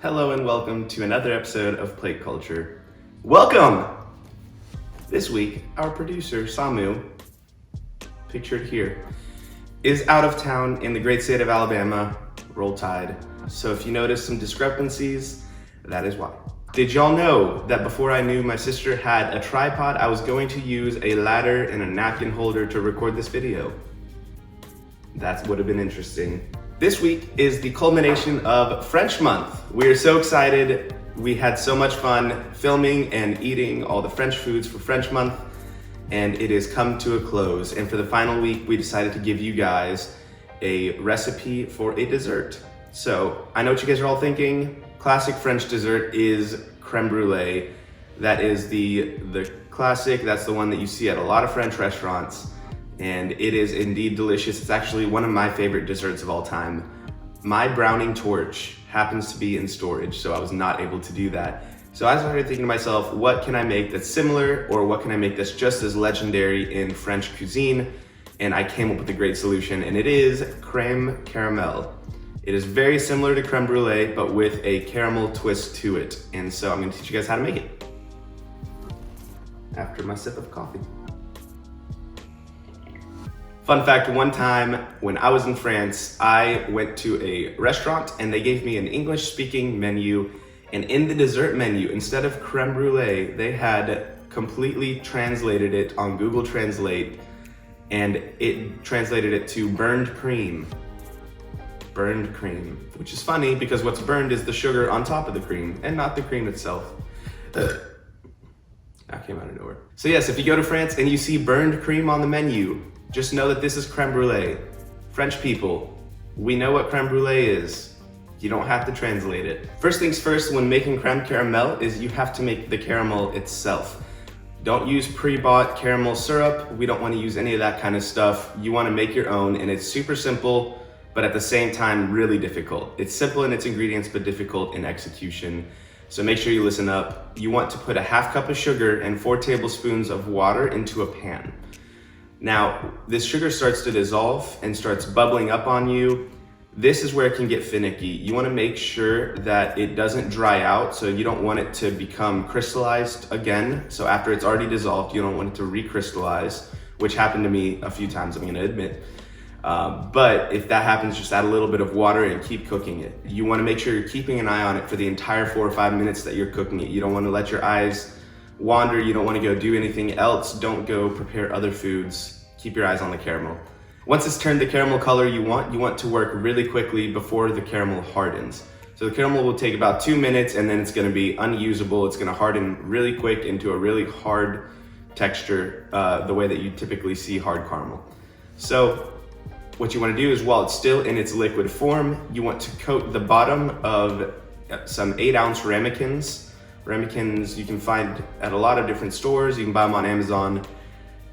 Hello and welcome to another episode of Plate Culture. Welcome! This week, our producer, Samu, pictured here, is out of town in the great state of Alabama. Roll Tide. So if you notice some discrepancies, that is why. Did y'all know that before I knew my sister had a tripod, I was going to use a ladder and a napkin holder to record this video? That would have been interesting. This week is the culmination of French month. We are so excited. We had so much fun filming and eating all the French foods for French month, and it has come to a close. And for the final week, we decided to give you guys a recipe for a dessert. So I know what you guys are all thinking. Classic French dessert is crème brûlée. That is the classic. That's the one that you see at a lot of French restaurants. And it is indeed delicious. It's actually one of my favorite desserts of all time. My browning torch happens to be in storage, so I was not able to do that. So I started thinking to myself, what can I make that's similar, or what can I make that's just as legendary in French cuisine? And I came up with a great solution, and it is crème caramel. It is very similar to crème brûlée, but with a caramel twist to it. And so I'm gonna teach you guys how to make it after my sip of coffee. Fun fact, one time when I was in France, I went to a restaurant and they gave me an English-speaking menu, and in the dessert menu, instead of crème brûlée, they had completely translated it on Google Translate, and it translated it to burned cream. Burned cream, which is funny because what's burned is the sugar on top of the cream and not the cream itself. That came out of nowhere. So yes, if you go to France and you see burned cream on the menu, just know that this is crème brûlée. French people, we know what crème brûlée is. You don't have to translate it. First things first, when making crème caramel is you have to make the caramel itself. Don't use pre-bought caramel syrup. We don't want to use any of that kind of stuff. You want to make your own, and it's super simple, but at the same time, really difficult. It's simple in its ingredients, but difficult in execution. So make sure you listen up. You want to put a half cup of sugar and 4 tablespoons of water into a pan. Now, this sugar starts to dissolve and starts bubbling up on you. This is where it can get finicky. You want to make sure that it doesn't dry out, so you don't want it to become crystallized again. So after it's already dissolved, you don't want it to recrystallize, which happened to me a few times, I'm going to admit. But if that happens, just add a little bit of water and keep cooking it. You want to make sure you're keeping an eye on it for the entire 4 or 5 minutes that you're cooking it. You don't want to let your eyes wander. You don't want to go do anything else. Don't go prepare other foods. Keep your eyes on the caramel. Once it's turned the caramel color you want to work really quickly before the caramel hardens. So the caramel will take about 2 minutes, and then it's going to be unusable. It's going to harden really quick into a really hard texture, the way that you typically see hard caramel. So what you want to do is, while it's still in its liquid form, you want to coat the bottom of some 8-ounce ramekins. Ramekins you can find at a lot of different stores. You can buy them on Amazon,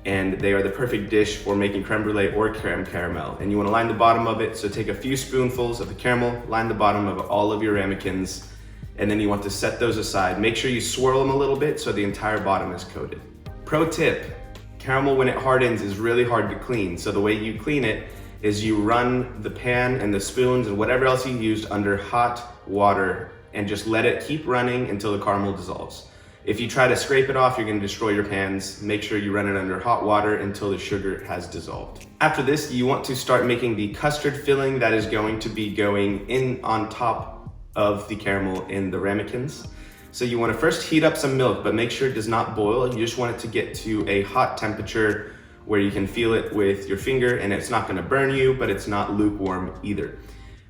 and they are the perfect dish for making crème brûlée or crème caramel. And you want to line the bottom of it, so take a few spoonfuls of the caramel, line the bottom of all of your ramekins, and then you want to set those aside. Make sure you swirl them a little bit so the entire bottom is coated. Pro tip, caramel when it hardens is really hard to clean. So the way you clean it is you run the pan and the spoons and whatever else you used under hot water and just let it keep running until the caramel dissolves. If you try to scrape it off, you're going to destroy your pans. Make sure you run it under hot water until the sugar has dissolved. After this, you want to start making the custard filling that is going to be going in on top of the caramel in the ramekins. So you want to first heat up some milk, but make sure it does not boil. You just want it to get to a hot temperature where you can feel it with your finger, and it's not going to burn you, but it's not lukewarm either.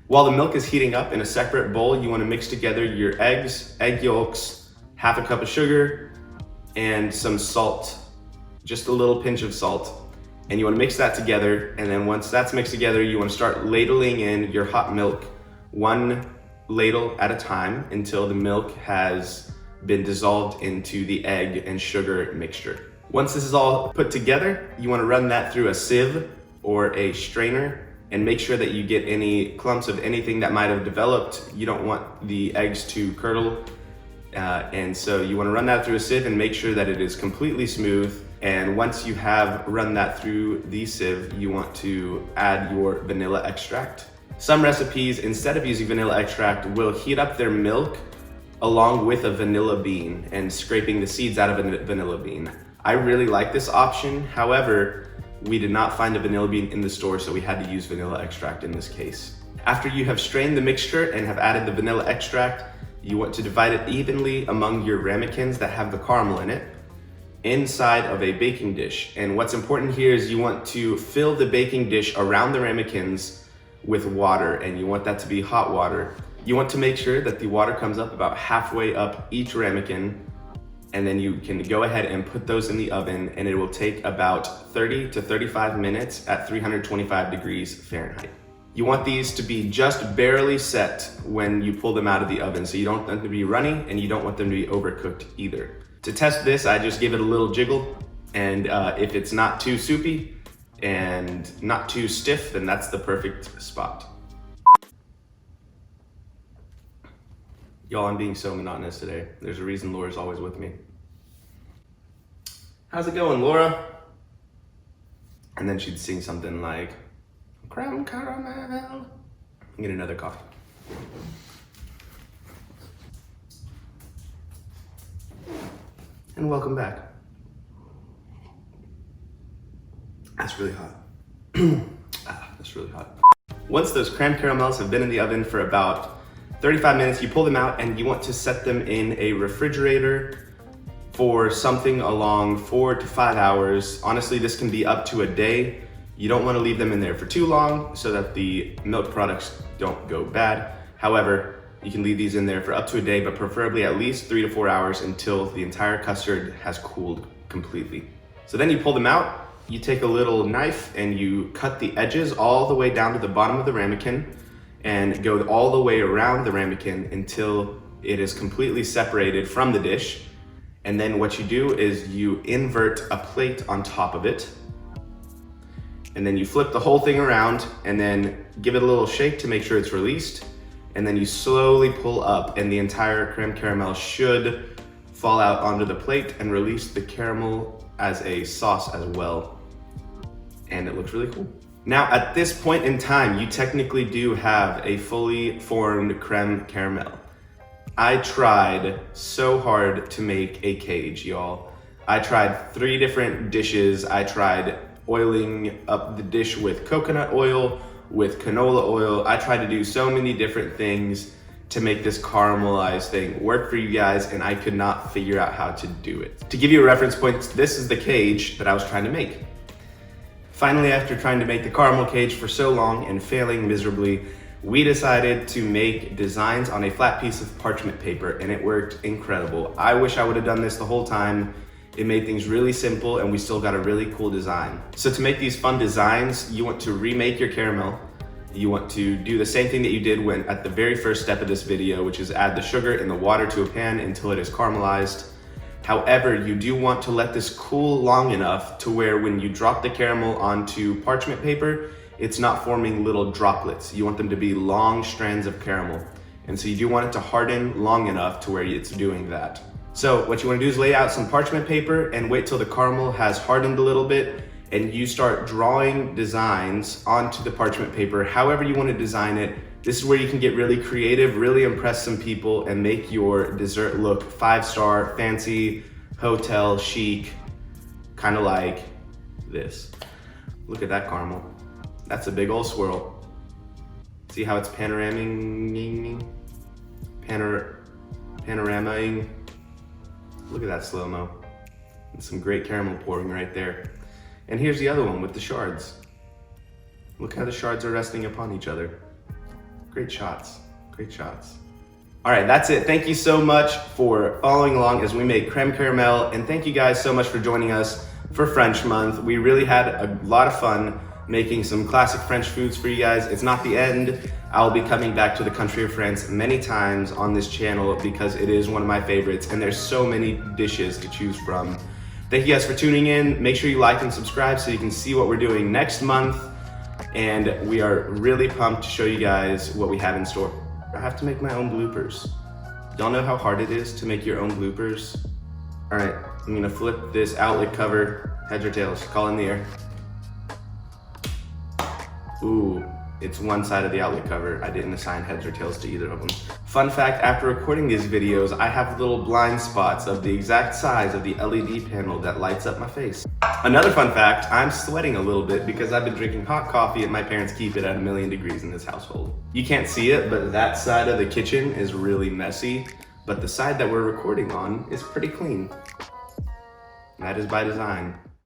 While the milk is heating up in a separate bowl, you want to mix together your eggs, egg yolks, half a cup of sugar, and some salt, just a little pinch of salt. And you want to mix that together, and then once that's mixed together, you want to start ladling in your hot milk, 1 ladle at a time, until the milk has been dissolved into the egg and sugar mixture. Once this is all put together, you want to run that through a sieve or a strainer and make sure that you get any clumps of anything that might have developed. You don't want the eggs to curdle. And so you want to run that through a sieve and make sure that it is completely smooth. And once you have run that through the sieve, you want to add your vanilla extract. Some recipes, instead of using vanilla extract, will heat up their milk along with a vanilla bean and scraping the seeds out of a vanilla bean. I really like this option. However, we did not find a vanilla bean in the store, so we had to use vanilla extract in this case. After you have strained the mixture and have added the vanilla extract, you want to divide it evenly among your ramekins that have the caramel in it inside of a baking dish. And what's important here is you want to fill the baking dish around the ramekins with water, and you want that to be hot water. You want to make sure that the water comes up about halfway up each ramekin, and then you can go ahead and put those in the oven, and it will take about 30 to 35 minutes at 325 degrees Fahrenheit. You want these to be just barely set when you pull them out of the oven, so you don't want them to be runny and you don't want them to be overcooked either. To test this, I just give it a little jiggle, and if it's not too soupy and not too stiff, then that's the perfect spot. Y'all, I'm being so monotonous today. There's a reason Laura's always with me. How's it going, Laura? And then she'd sing something like, Crème Caramel. Get another coffee. And welcome back. That's really hot. That's really hot. Once those crème caramels have been in the oven for about 35 minutes, you pull them out and you want to set them in a refrigerator for something along 4 to 5 hours. Honestly, this can be up to a day. You don't want to leave them in there for too long so that the milk products don't go bad. However, you can leave these in there for up to a day, but preferably at least 3 to 4 hours until the entire custard has cooled completely. So then you pull them out, you take a little knife and you cut the edges all the way down to the bottom of the ramekin and go all the way around the ramekin until it is completely separated from the dish. And then what you do is you invert a plate on top of it, and then you flip the whole thing around and then give it a little shake to make sure it's released. And then you slowly pull up and the entire crème caramel should fall out onto the plate and release the caramel as a sauce as well. And it looks really cool. Now at this point in time, you technically do have a fully formed crème caramel. I tried so hard to make a cage, y'all. I tried 3 different dishes. I tried oiling up the dish with coconut oil, with canola oil. I tried to do so many different things to make this caramelized thing work for you guys, and I could not figure out how to do it. To give you a reference point, this is the cage that I was trying to make. Finally, after trying to make the caramel cage for so long and failing miserably, we decided to make designs on a flat piece of parchment paper, and it worked incredible. I wish I would have done this the whole time. It made things really simple and we still got a really cool design. So to make these fun designs, you want to remake your caramel. You want to do the same thing that you did when at the very first step of this video, which is add the sugar and the water to a pan until it is caramelized. However, you do want to let this cool long enough to where when you drop the caramel onto parchment paper, it's not forming little droplets. You want them to be long strands of caramel. And so you do want it to harden long enough to where it's doing that. So what you want to do is lay out some parchment paper and wait till the caramel has hardened a little bit, and you start drawing designs onto the parchment paper however you want to design it. This is where you can get really creative, really impress some people, and make your dessert look 5-star, fancy, hotel, chic, kind of like this. Look at that caramel. That's a big old swirl. See how it's panoramaing? Panoramaing. Look at that slow-mo. And some great caramel pouring right there. And here's the other one with the shards. Look how the shards are resting upon each other. Great shots, great shots. All right, that's it. Thank you so much for following along as we make crème caramel, and thank you guys so much for joining us for French Month. We really had a lot of fun making some classic French foods for you guys. It's not the end. I'll be coming back to the country of France many times on this channel because it is one of my favorites, and there's so many dishes to choose from. Thank you guys for tuning in. Make sure you like and subscribe so you can see what we're doing next month. And we are really pumped to show you guys what we have in store. I have to make my own bloopers. Y'all know how hard it is to make your own bloopers? All right, I'm gonna flip this outlet cover, heads or tails, call in the air. Ooh, It's one side of the outlet cover. I didn't assign heads or tails to either of them. Fun fact, after recording these videos, I have little blind spots of the exact size of the LED panel that lights up my face. Another fun fact, I'm sweating a little bit because I've been drinking hot coffee and my parents keep it at 1,000,000 degrees in this household. You can't see it, but that side of the kitchen is really messy, but the side that we're recording on is pretty clean. And that is by design.